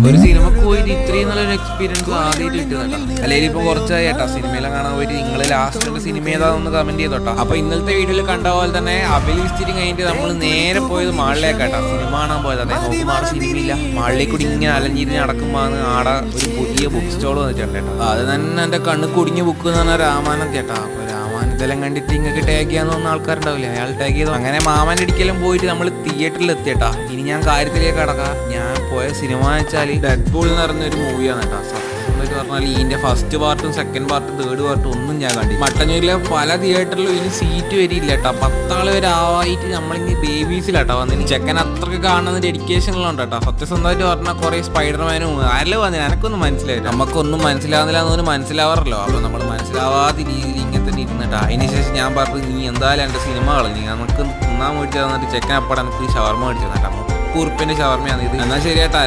ഒരു സിനിമക്ക് പോയിട്ട് ഇത്രയും നല്ലൊരു എക്സ്പീരിയൻസ് ആദ്യമായിട്ട് കിട്ടുന്നുണ്ടോ? അല്ലെങ്കിൽ ഇപ്പൊ കുറച്ചായി ഏട്ടാ സിനിമയിലെ കാണാൻ പോയിട്ട് നിങ്ങൾ ലാസ്റ്റ് സിനിമ ഏതാണെന്ന് കമന്റ് ചെയ്തോട്ടോ. അപ്പൊ ഇന്നലത്തെ വീഡിയോയിൽ കണ്ട പോലെ തന്നെ അഭിലിസ്റ്റിരി കഴിഞ്ഞിട്ട് നമ്മൾ നേരെ പോയത് മാളിലേക്കാട്ടാ സിനിമ കാണാൻ പോയത്. അദ്ദേഹം മാള സിനിമയില്ല, മാളിലേക്ക് കൂടി ഇങ്ങനെ അലഞ്ഞിരിഞ്ഞ് നടക്കുമ്പോൾ ആടെ ഒരു പുതിയ ബുക്ക് സ്റ്റോൾ വന്നിട്ടുണ്ട് കേട്ടോ. അത് തന്നെ എന്റെ കണ്ണ് കുടുങ്ങിയ ബുക്ക് എന്ന് പറഞ്ഞാൽ രാമായണം ചേട്ടാ. അപ്പൊ രാമായണത്തെല്ലാം കണ്ടിട്ട് ഇങ്ങക്ക് ടാഗ് ചെയ്യാന്ന് തോന്നുന്ന ആൾക്കാരുണ്ടാവില്ലേ, അയാൾ ടാഗ് ചെയ്തു. അങ്ങനെ മാമൻ ഇടിക്കലും പോയിട്ട് നമ്മൾ തിയേറ്ററിൽ എത്തിയേട്ടാ. ഇനി ഞാൻ കാര്യത്തിലേക്ക് കടക്കാം. ഞാൻ പോയ സിനിമ വെച്ചാൽ ഡെഡ്പൂൾ എന്ന് പറഞ്ഞൊരു മൂവിയാണ് കേട്ടോ. എന്ന് പറഞ്ഞാൽ ഇതിന്റെ ഫസ്റ്റ് പാർട്ടും സെക്കൻഡ് പാർട്ടും തേർഡ് പാർട്ടും ഒന്നും ഞാൻ കണ്ടില്ല. മട്ടന്നൂരിലെ പല തിയേറ്ററിലും ഇനി സീറ്റ് വരില്ല കേട്ടോ. 10 ആള് വരെ ആവായിട്ട് നമ്മളിനി ബേബീസിലാട്ടോ വന്നിന്. ചെക്കൻ അത്രയ്ക്ക് കാണുന്ന ഡെഡിക്കേഷനിലുണ്ട് കേട്ടോ. സത്യസന്ധമായിട്ട് പറഞ്ഞാൽ കുറെ സ്പൈഡർമാനും ആരെല്ലാം വന്നില്ല. എനക്കൊന്നും മനസ്സിലായില്ല, നമുക്കൊന്നും മനസ്സിലാവുന്നില്ല എന്നൊന്നും മനസ്സിലാവാറല്ലോ. അപ്പൊ നമ്മൾ മനസ്സിലാവാത്ത രീതിയിൽ ഇങ്ങനെ തന്നെ ഇരുന്നിട്ടാ. അതിനുശേഷം ഞാൻ പറഞ്ഞു, നീ എന്തായാലും എൻ്റെ സിനിമ കളഞ്ഞു, നമുക്ക് തിന്നാൻ മേടിച്ചു തന്നിട്ട് ചെക്കൻ അപ്പടെ എനിക്ക് ഷവർമ മേടിച്ചു തന്നിട്ടാ. 30 ഷവർമയാണ് ഇത്. എന്നാൽ ശരിയാട്ടാ.